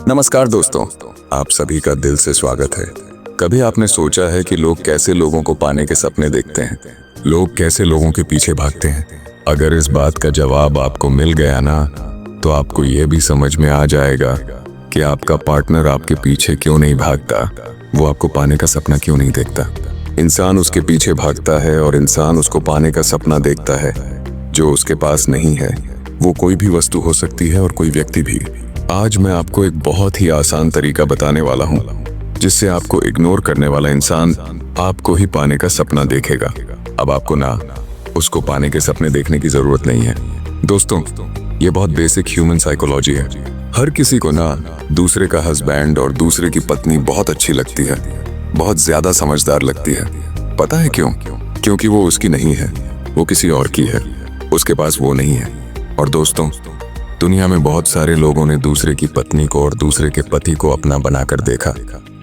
नमस्कार दोस्तों, आप सभी का दिल से स्वागत है। कभी आपने सोचा है कि लोग कैसे लोगों को पाने के सपने देखते हैं? लोग कैसे लोगों के पीछे भागते हैं? अगर इस बात का जवाब आपको मिल गया ना, तो आपको ये भी समझ में आ जाएगा कि आपका पार्टनर आपके पीछे क्यों नहीं भागता, वो आपको पाने का सपना क्यों नहीं देखता। इंसान उसके पीछे भागता है और इंसान उसको पाने का सपना देखता है जो उसके पास नहीं है। वो कोई भी वस्तु हो सकती है और कोई व्यक्ति भी। आज मैं आपको एक बहुत ही आसान तरीका बताने वाला हूँ जिससे आपको इग्नोर करने वाला इंसान आपको ही पाने का सपना देखेगा। अब आपको ना उसको पाने के सपने देखने की जरूरत नहीं है। दोस्तों, ये बहुत बेसिक ह्यूमन साइकोलॉजी है। हर किसी को ना दूसरे का हस्बैंड और दूसरे की पत्नी बहुत अच्छी लगती है, बहुत ज्यादा समझदार लगती है। पता है क्यों? क्योंकि वो उसकी नहीं है, वो किसी और की है, उसके पास वो नहीं है। और दोस्तों, दुनिया में बहुत सारे लोगों ने दूसरे की पत्नी को और दूसरे के पति को अपना बनाकर देखा,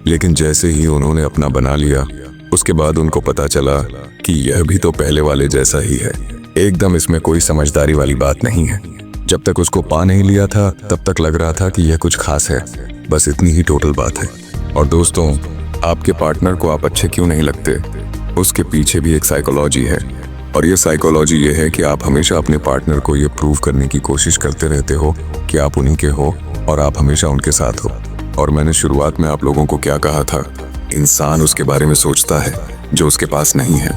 लेकिन जैसे ही उन्होंने अपना बना लिया, उसके बाद उनको पता चला कि यह भी तो पहले वाले जैसा ही है। एकदम इसमें कोई समझदारी वाली बात नहीं है। जब तक उसको पा नहीं लिया था तब तक लग रहा था कि यह कुछ खास है। बस इतनी ही टोटल बात है। और दोस्तों, आपके पार्टनर को आप अच्छे क्यों नहीं लगते, उसके पीछे भी एक साइकोलॉजी है। और ये साइकोलॉजी ये है कि आप हमेशा अपने पार्टनर को ये प्रूव करने की कोशिश करते रहते हो कि आप उन्हीं के हो और आप हमेशा उनके साथ हो। और मैंने शुरुआत में आप लोगों को क्या कहा था? इंसान उसके बारे में सोचता है जो उसके पास नहीं है।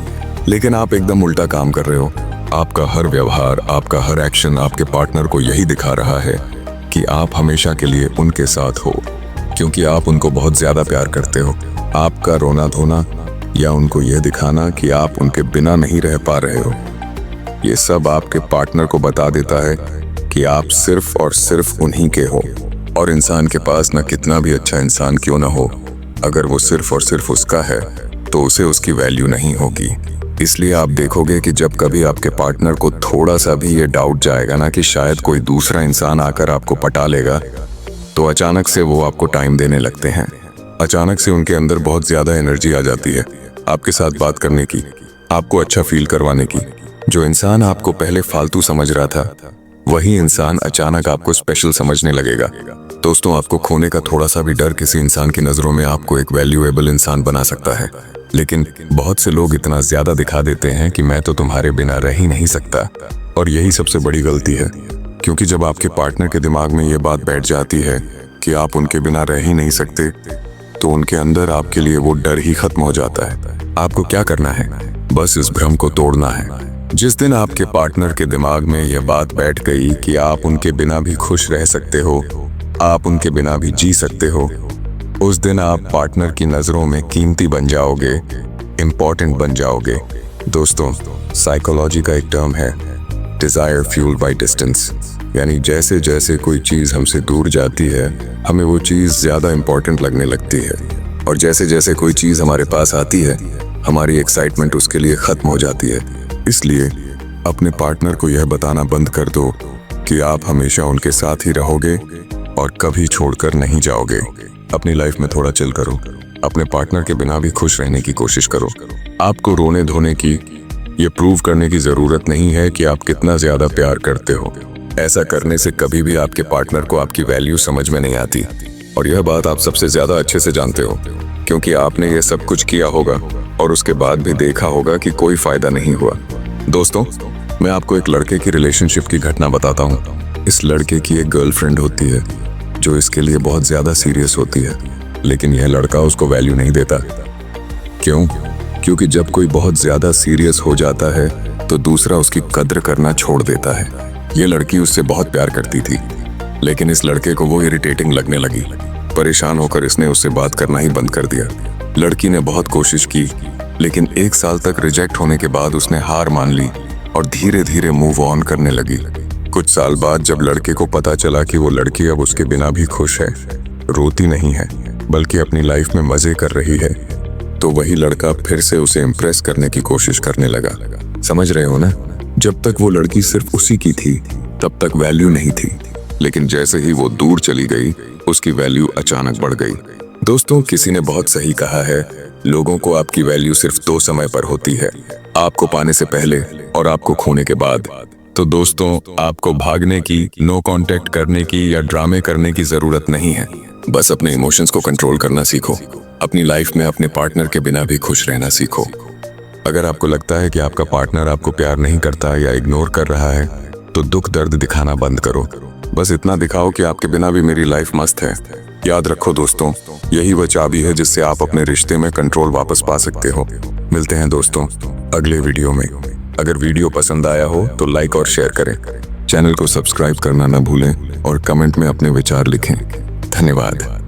लेकिन आप एकदम उल्टा काम कर रहे हो। आपका हर व्यवहार, आपका हर एक्शन आपके पार्टनर को यही दिखा रहा है कि आप हमेशा के लिए उनके साथ हो, क्योंकि आप उनको बहुत ज्यादा प्यार करते हो। आपका रोना धोना या उनको यह दिखाना कि आप उनके बिना नहीं रह पा रहे हो, ये सब आपके पार्टनर को बता देता है कि आप सिर्फ और सिर्फ उन्हीं के हो। और इंसान के पास ना कितना भी अच्छा इंसान क्यों ना हो, अगर वो सिर्फ और सिर्फ उसका है तो उसे उसकी वैल्यू नहीं होगी। इसलिए आप देखोगे कि जब कभी आपके पार्टनर को थोड़ा सा भी ये डाउट जाएगा ना कि शायद कोई दूसरा इंसान आकर आपको पटा लेगा, तो अचानक से वो आपको टाइम देने लगते हैं। अचानक से उनके अंदर बहुत ज्यादा एनर्जी आ जाती है आपके साथ बात करने की, आपको अच्छा फील करवाने की। जो इंसान आपको पहले फालतू समझ रहा था, वही इंसान अचानक आपको स्पेशल समझने लगेगा। दोस्तों, आपको खोने का थोड़ा सा भी डर किसी इंसान की नजरों में आपको एक वैल्यूएबल इंसान बना सकता है। लेकिन बहुत से लोग इतना ज्यादा दिखा देते हैं कि मैं तो तुम्हारे बिना रह ही नहीं सकता। और यही सबसे बड़ी गलती है, क्योंकि जब आपके पार्टनर के दिमाग में ये बात बैठ जाती है कि आप उनके बिना रह ही नहीं सकते, तो उनके अंदर आपके लिए वो डर ही खत्म हो जाता है। आपको क्या करना है? बस इस भ्रम को तोड़ना है। जिस दिन आपके पार्टनर के दिमाग में यह बात बैठ गई कि आप उनके बिना भी खुश रह सकते हो, आप उनके बिना भी जी सकते हो, उस दिन आप पार्टनर की नजरों में कीमती बन जाओगे, इंपॉर्टेंट बन जाओगे। दोस्तों, साइकोलॉजी का एक टर्म है डिजायर फ्यूल्ड बाय डिस्टेंस, यानी जैसे जैसे कोई चीज हमसे दूर जाती है, हमें वो चीज ज्यादा इंपॉर्टेंट लगने लगती है। और जैसे जैसे कोई चीज हमारे पास आती है, हमारी एक्साइटमेंट उसके लिए खत्म हो जाती है। इसलिए अपने पार्टनर को यह बताना बंद कर दो कि आप हमेशा उनके साथ ही रहोगे और कभी छोड़कर नहीं जाओगे। अपनी लाइफ में थोड़ा चिल करो, अपने पार्टनर के बिना भी खुश रहने की कोशिश करो। आपको रोने धोने की, ये प्रूव करने की जरूरत नहीं है कि आप कितना ज्यादा प्यार करते हो। ऐसा करने से कभी भी आपके पार्टनर को आपकी वैल्यू समझ में नहीं आती। और यह बात आप सबसे ज्यादा अच्छे से जानते हो, क्योंकि आपने ये सब कुछ किया होगा और उसके बाद भी देखा होगा कि कोई फायदा नहीं हुआ। दोस्तों, मैं आपको एक लड़के की रिलेशनशिप की घटना बताता हूँ। इस लड़के की एक गर्लफ्रेंड होती है जो इसके लिए बहुत ज्यादा सीरियस होती है, लेकिन यह लड़का उसको वैल्यू नहीं देता। क्यों? क्योंकि जब कोई बहुत ज्यादा सीरियस हो जाता है तो दूसरा उसकी कद्र करना छोड़ देता है। ये लड़की उससे बहुत प्यार करती थी, लेकिन इस लड़के को वो इरिटेटिंग लगने लगी। परेशान होकर इसने उससे बात करना ही बंद कर दिया। लड़की ने बहुत कोशिश की, लेकिन 1 साल तक रिजेक्ट होने के बाद उसने हार मान ली और धीरे धीरे मूव ऑन करने लगी। कुछ साल बाद जब लड़के को पता चला कि वो लड़की अब उसके बिना भी खुश है, रोती नहीं है, बल्कि अपनी लाइफ में मजे कर रही है, तो वही लड़का फिर से उसे इम्प्रेस करने की कोशिश करने लगा। समझ रहे हो ना? जब तक वो लड़की सिर्फ उसी की थी, तब तक वैल्यू नहीं थी, लेकिन जैसे ही वो दूर चली गई, उसकी वैल्यू अचानक बढ़ गई। दोस्तों, किसी ने बहुत सही कहा है, लोगों को आपकी वैल्यू सिर्फ 2 समय पर होती है, आपको पाने से पहले और आपको खोने के बाद। तो दोस्तों, आपको भागने की, नो कांटेक्ट करने की या ड्रामे करने की जरूरत नहीं है। बस अपने इमोशंस को कंट्रोल करना सीखो। अपनी लाइफ में अपने पार्टनर के बिना भी खुश रहना सीखो। अगर आपको लगता है कि आपका पार्टनर आपको प्यार नहीं करता या इग्नोर कर रहा है तो दुख दर्द दिखाना बंद करो। बस इतना दिखाओ कि आपके बिना भी मेरी लाइफ मस्त है। याद रखो दोस्तों, यही वह चाबी है जिससे आप अपने रिश्ते में कंट्रोल वापस पा सकते हो। मिलते हैं दोस्तों अगले वीडियो में। अगर वीडियो पसंद आया हो तो लाइक और शेयर करें। चैनल को सब्सक्राइब करना न भूलें और कमेंट में अपने विचार लिखें। धन्यवाद।